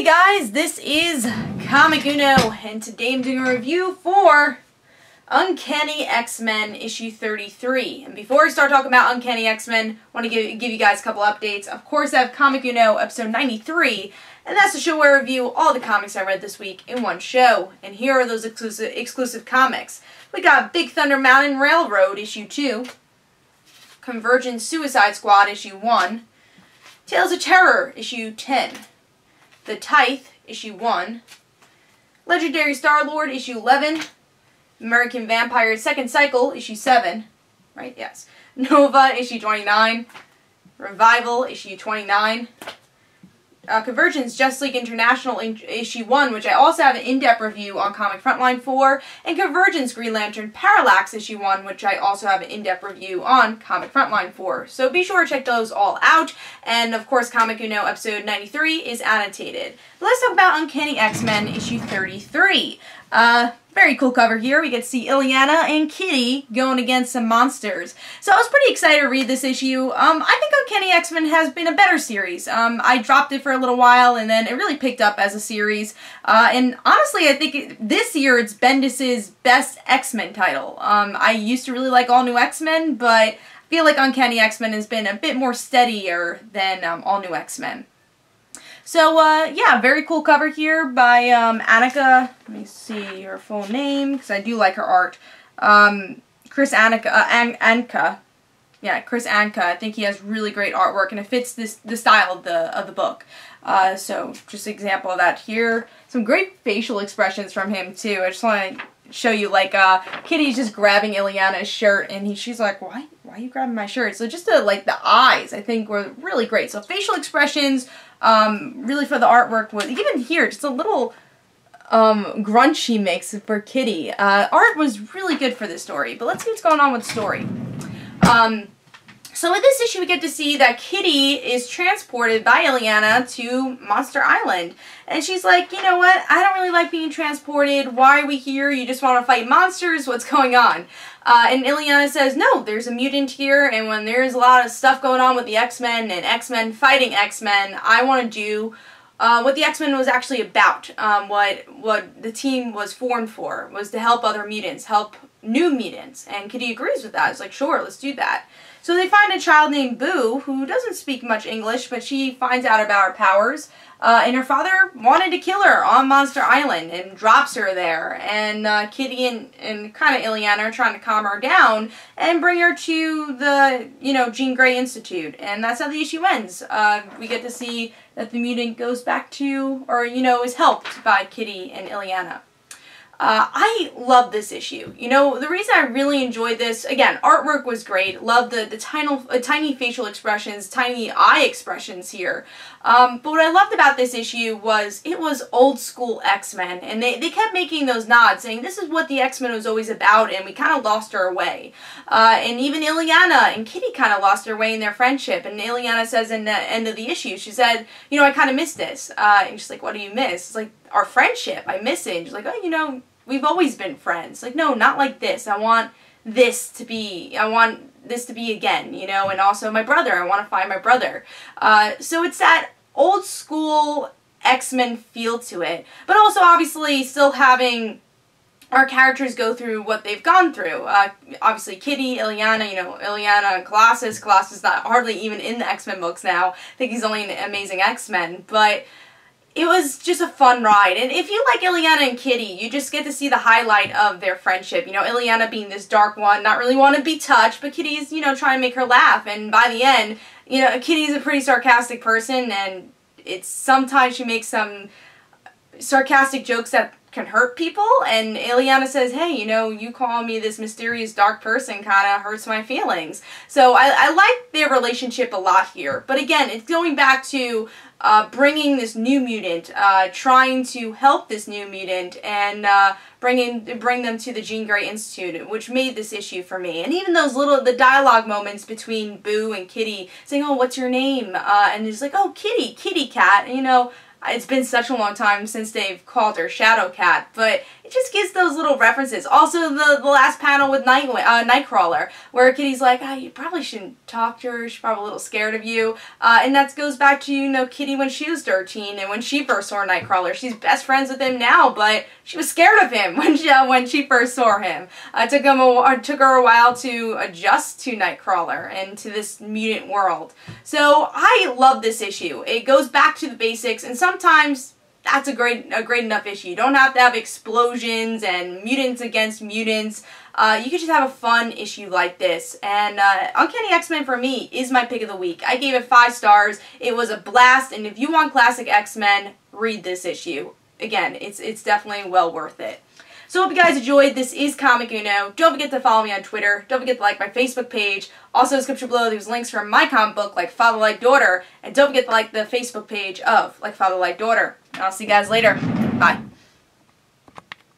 Hey guys, this is Comic Uno, and today I'm doing a review for Uncanny X-Men issue 33. And before I start talking about Uncanny X-Men, I want to give you guys a couple updates. Of course, I have Comic Uno episode 93, and that's the show where I review all the comics I read this week in one show. And here are those exclusive comics. We got Big Thunder Mountain Railroad issue 2, Convergence Suicide Squad issue 1, Tales of Terror issue 10, The Tithe issue 1, Legendary Star-Lord issue 11, American Vampire Second Cycle issue 7, right? Yes. Nova issue 29, Revival issue 29, Convergence Justice League International issue 1, which I also have an in-depth review on Comic Frontline for, and Convergence Green Lantern Parallax issue 1, which I also have an in-depth review on Comic Frontline for. So be sure to check those all out, and of course Comic Uno episode 93 is annotated. But let's talk about Uncanny X-Men issue 33. Very cool cover here. We get to see Illyana and Kitty going against some monsters. So I was pretty excited to read this issue. I think Uncanny X-Men has been a better series. I dropped it for a little while and then it really picked up as a series. And honestly, I think this year it's Bendis's best X-Men title. I used to really like All New X-Men, but I feel like Uncanny X-Men has been a bit more steadier than All New X-Men. So, yeah, very cool cover here by Annika. Let me see her full name, because I do like her art. Chris Anka. Yeah, Chris Anka. I think he has really great artwork, and it fits the style of the book. So, just an example of that here. Some great facial expressions from him, too. I just want to show you, like, Kitty's just grabbing Illyana's shirt, and she's like, why are you grabbing my shirt? So, just like, the eyes, I think, were really great. So, facial expressions, really for the artwork was, even here, just a little grunt she makes for Kitty. Art was really good for this story, but let's see what's going on with the story. So in this issue we get to see that Kitty is transported by Illyana to Monster Island. And she's like, you know what, I don't really like being transported. Why are we here? You just want to fight monsters? What's going on? And Illyana says, no, there's a mutant here, and when there's a lot of stuff going on with the X-Men and X-Men fighting X-Men, I want to do what the X-Men was actually about. What the team was formed for was to help other mutants, help new mutants. And Kitty agrees with that. It's like, sure, let's do that. So they find a child named Boo who doesn't speak much English, but she finds out about her powers. And her father wanted to kill her on Monster Island and drops her there. And Kitty and kind of Illyana are trying to calm her down and bring her to the, Jean Grey Institute. And that's how the issue ends. We get to see that the mutant goes back to, or, is helped by Kitty and Illyana. I love this issue. The reason I really enjoyed this, again, artwork was great. Love the tiny facial expressions, tiny eye expressions here. But what I loved about this issue was it was old school X-Men, and they kept making those nods, saying this is what the X-Men was always about, and we kind of lost our way. And even Illyana and Kitty kind of lost their way in their friendship, and Illyana says in the end of the issue, she said, I kind of miss this. And she's like, what do you miss? It's like, our friendship, I miss it. And she's like, oh, we've always been friends. Like, no, not like this. I want this to be again, and also my brother. I want to find my brother. So it's that old school X-Men feel to it, but also obviously still having our characters go through what they've gone through. Obviously Kitty, Illyana, Illyana and Colossus. Colossus is not hardly even in the X-Men books now. I think he's only in Amazing X-Men, but it was just a fun ride. And if you like Illyana and Kitty, you just get to see the highlight of their friendship. Illyana being this dark one, not really want to be touched, but Kitty's, trying to make her laugh. And by the end, Kitty's a pretty sarcastic person, and sometimes she makes some sarcastic jokes that can hurt people. And Illyana says, hey, you call me this mysterious dark person kind of hurts my feelings. So I like their relationship a lot here. But again, it's going back to bringing this new mutant, trying to help this new mutant, and bring them to the Jean Grey Institute, which made this issue for me. And even those the dialogue moments between Boo and Kitty, saying, oh, what's your name? And it's like, oh, Kitty, Kitty Cat. And, it's been such a long time since they've called her Shadow Cat, but it just gives those little references. Also, the last panel with Nightcrawler, where Kitty's like, oh, you probably shouldn't talk to her. She's probably a little scared of you. And that goes back to, you know, Kitty when she was 13 and when she first saw Nightcrawler. She's best friends with him now, but she was scared of him when she first saw him. It took her a while to adjust to Nightcrawler and to this mutant world. So I love this issue. It goes back to the basics, and sometimes that's a great enough issue. You don't have to have explosions and mutants against mutants. You could just have a fun issue like this. And Uncanny X-Men for me is my pick of the week. I gave it 5 stars. It was a blast, and if you want classic X-Men, read this issue. Again, it's definitely well worth it. So hope you guys enjoyed. This is Comic Uno. Don't forget to follow me on Twitter. Don't forget to like my Facebook page. Also, in the description below, there's links for my comic book, Like Father Like Daughter. And don't forget to like the Facebook page of Like Father Like Daughter. And I'll see you guys later. Bye.